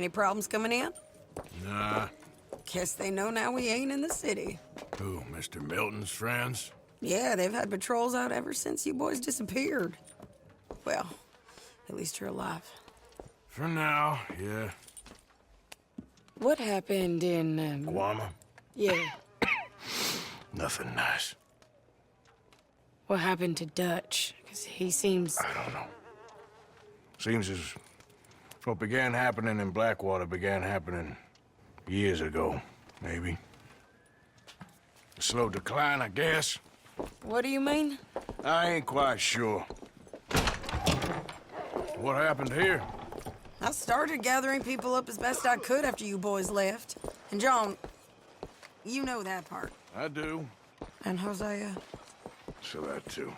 Any problems coming in? Nah. Guess they know now we ain't in the city. Who, Mr. Milton's friends? Yeah, they've had patrols out ever since you boys disappeared. Well, at least you're alive. For now, yeah. What happened in, Guama? Yeah. Nothing nice. What happened to Dutch? Because he seems... I don't know. Seems as what began happening in Blackwater began happening years ago, maybe. A slow decline, I guess. What do you mean? I ain't quite sure. What happened here? I started gathering people up as best I could after you boys left. And John, you know that part. I do. And Hosea? So that too.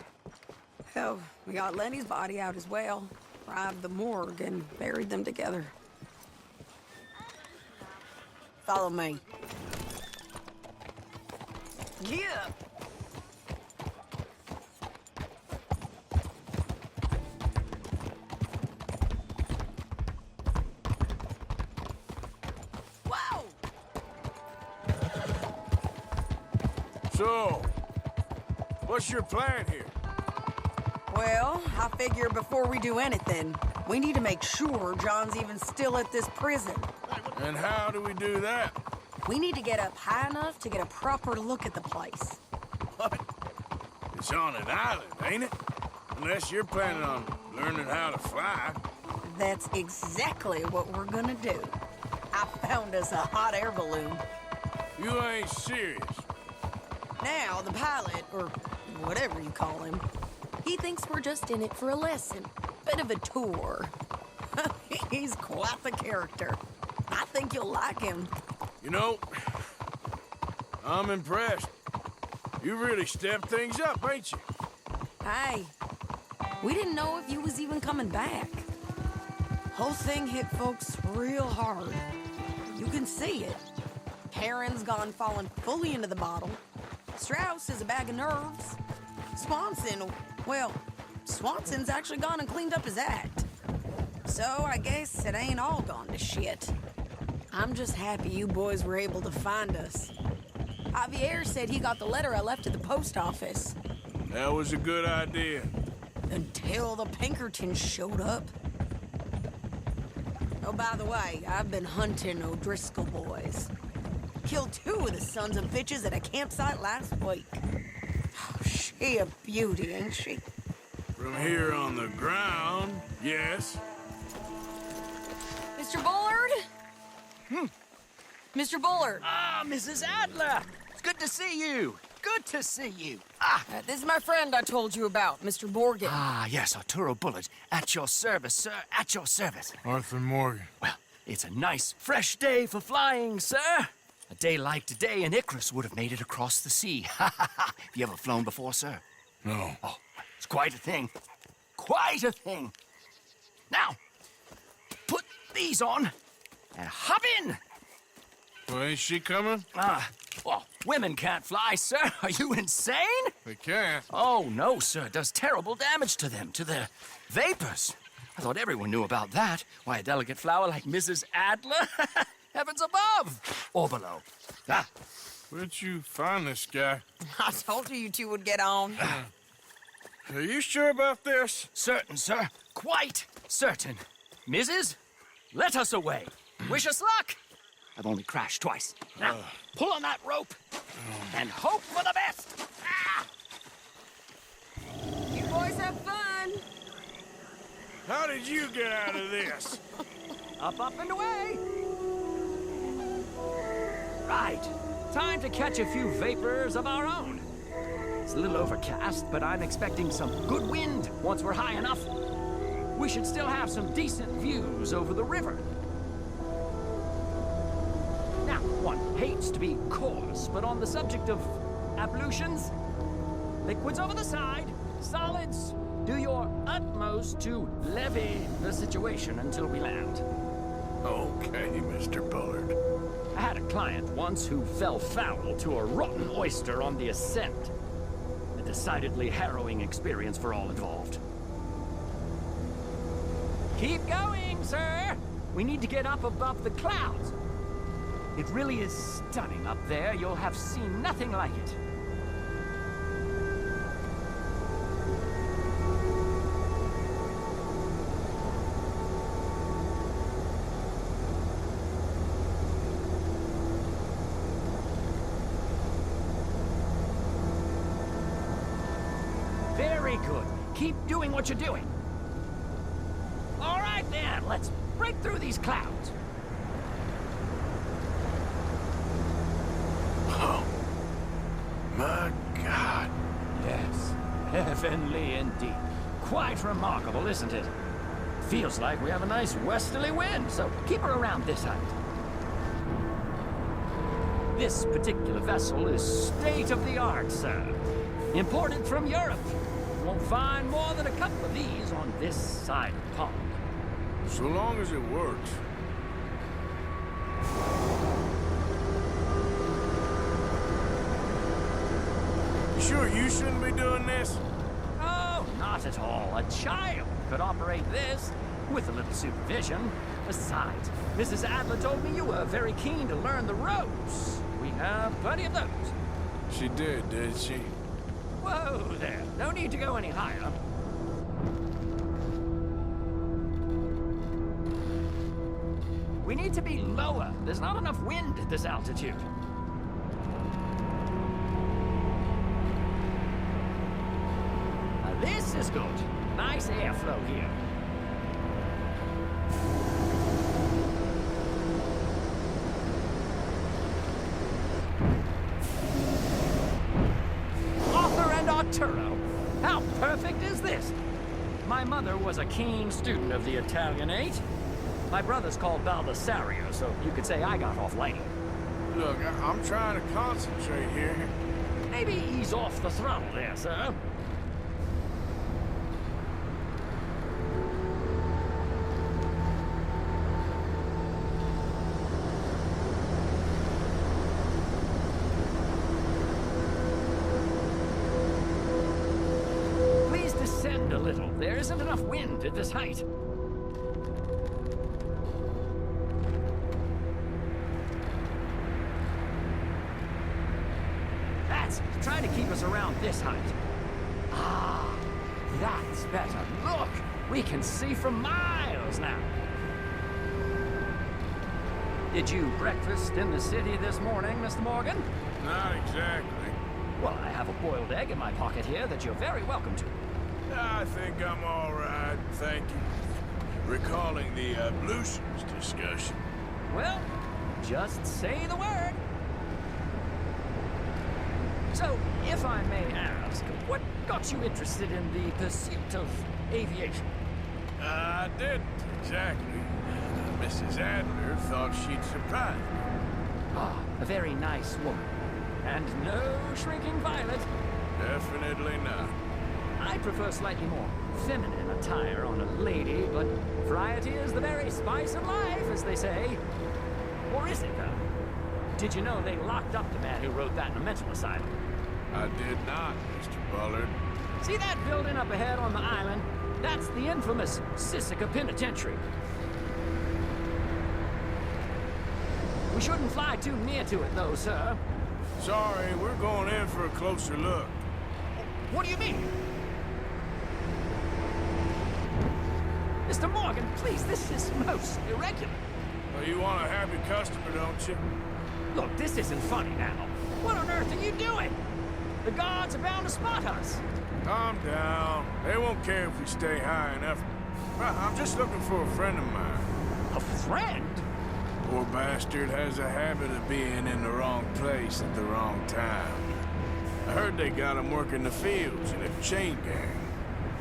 Hell, we got Lenny's body out as well. Arrived the morgue and buried them together. Follow me. Yeah. Wow. So, what's your plan here? Well, I figure before we do anything, we need to make sure John's even still at this prison. And how do we do that? We need to get up high enough to get a proper look at the place. What? It's on an island, ain't it? Unless you're planning on learning how to fly. That's exactly what we're gonna do. I found us a hot air balloon. You ain't serious. Now, the pilot, or whatever you call him, he thinks we're just in it for a lesson. Bit of a tour. He's quite the character. I think you'll like him. You know, I'm impressed. You really stepped things up, ain't you? Hey, we didn't know if you was even coming back. Whole thing hit folks real hard. You can see it. Karen's gone falling fully into the bottle. Strauss is a bag of nerves. Swanson's actually gone and cleaned up his act. So I guess it ain't all gone to shit. I'm just happy you boys were able to find us. Javier said he got the letter I left at the post office. That was a good idea. Until the Pinkertons showed up. Oh, by the way, I've been hunting O'Driscoll boys. Killed 2 of the sons of bitches at a campsite last week. Oh, she a beauty, ain't she? From here on the ground, yes. Mr. Bullard? Mr. Bullard. Ah, Mrs. Adler! It's good to see you. Good to see you. This is my friend I told you about, Mr. Morgan. Yes, Arturo Bullard. At your service, sir. At your service. Arthur Morgan. Well, it's a nice, fresh day for flying, sir. A day like today, an Icarus would have made it across the sea. Have you ever flown before, sir? No. Oh, it's quite a thing. Quite a thing. Now, put these on and hop in. Well, ain't she coming? Well, women can't fly, sir. Are you insane? They can't. Oh, no, sir. It does terrible damage to them, to their vapors. I thought everyone knew about that. Why, a delicate flower like Mrs. Adler? Heavens above. Or below. Where'd you find this guy? I told you two would get on. Are you sure about this? Certain, sir. Quite certain. Mrs., let us away. Wish us luck. I've only crashed twice. Now, pull on that rope and hope for the best. You boys have fun. How did you get out of this? Up, up, and away. Right. Time to catch a few vapors of our own. It's a little overcast, but I'm expecting some good wind once we're high enough. We should still have some decent views over the river. Now, one hates to be coarse, but on the subject of ablutions, liquids over the side, solids, do your utmost to levy the situation until we land. Okay, Mr. Bullard. I had a client once who fell foul to a rotten oyster on the ascent. A decidedly harrowing experience for all involved. Keep going, sir! We need to get up above the clouds. It really is stunning up there. You'll have seen nothing like it. Very good. Keep doing what you're doing. All right, then. Let's break through these clouds. Oh, my God. Yes, heavenly indeed. Quite remarkable, isn't it? Feels like we have a nice westerly wind, so keep her around this height. This particular vessel is state-of-the-art, sir. Imported from Europe. Won't find more than a couple of these on this side of the pond. So long as it works. You sure you shouldn't be doing this? Oh, not at all. A child could operate this with a little supervision. Besides, Mrs. Adler told me you were very keen to learn the ropes. We have plenty of those. She did she? Whoa there. No need to go any higher. We need to be lower. There's not enough wind at this altitude. Now this is good. Nice airflow here. Arturo. How perfect is this? My mother was a keen student of the Italianate. My brother's called Baldessario, so you could say I got off light. Look, I'm trying to concentrate here. Maybe ease off the throttle there, sir. A little. There isn't enough wind at this height. That's try to keep us around this height. Ah, that's better. Look, we can see for miles now. Did you breakfast in the city this morning, Mr. Morgan? Not exactly. Well, I have a boiled egg in my pocket here that you're very welcome to. I think I'm all right, thank you. Recalling the ablutions discussion. Well, just say the word. So, if I may ask, what got you interested in the pursuit of aviation? I didn't, exactly. Mrs. Adler thought she'd surprise me. Ah, a very nice woman. And no shrinking violet. Definitely not. I prefer slightly more feminine attire on a lady, but variety is the very spice of life, as they say. Or is it, though? Did you know they locked up the man who wrote that in a mental asylum? I did not, Mr. Bullard. See that building up ahead on the island? That's the infamous Sisika Penitentiary. We shouldn't fly too near to it, though, sir. Sorry, we're going in for a closer look. What do you mean? Mr. Morgan, please, this is most irregular. Well, you want a happy customer, don't you? Look, this isn't funny now. What on earth are you doing? The guards are bound to spot us. Calm down. They won't care if we stay high enough. I'm just looking for a friend of mine. A friend? Poor bastard has a habit of being in the wrong place at the wrong time. I heard they got him working the fields in a chain gang.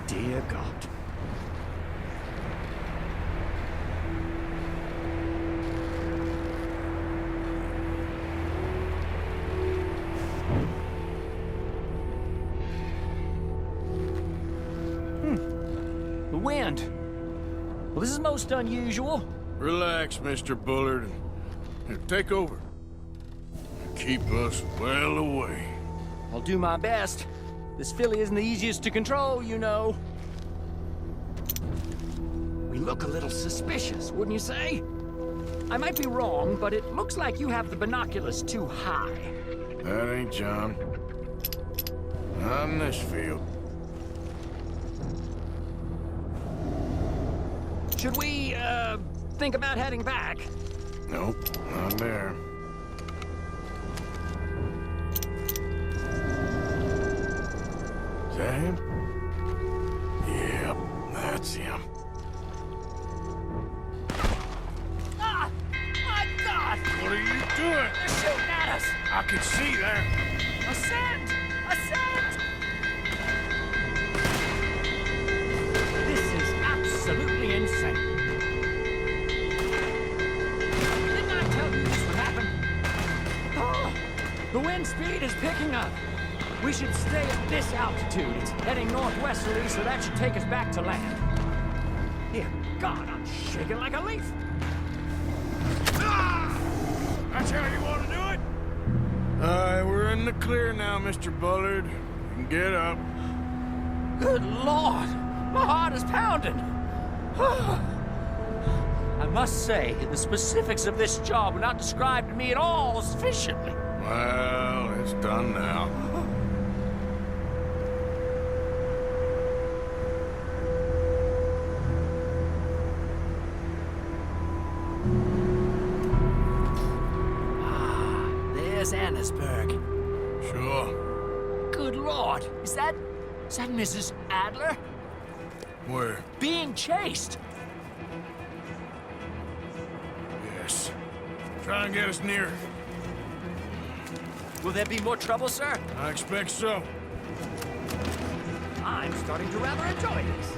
Dear God. The wind. Well, this is most unusual. Relax, Mr. Bullard. Here, take over. Keep us well away. I'll do my best. This filly isn't the easiest to control, you know. We look a little suspicious, wouldn't you say? I might be wrong, but it looks like you have the binoculars too high. That ain't John. Not in this field. Should we, think about heading back? Nope, not there. Is that him? Yep, that's him. Ah! My God! What are you doing? They're shooting at us! I can see that. Ascend! Ascend! This is absolutely insane. Didn't I tell you this would happen? Oh, the wind speed is picking up. We should stay at this altitude. It's heading northwesterly, so that should take us back to land. Dear God, I'm shaking like a leaf. Ah! That's how you want to do it? We're in the clear now, Mr. Bullard. You can get up. Good Lord! My heart is pounding! I must say, the specifics of this job were not described to me at all sufficiently. Well, it's done now. There's Annesburg. Sure. Good Lord! Is that Mrs. Adler? Where? Being chased! Yes. Try and get us near. Will there be more trouble, sir? I expect so. I'm starting to rather enjoy this.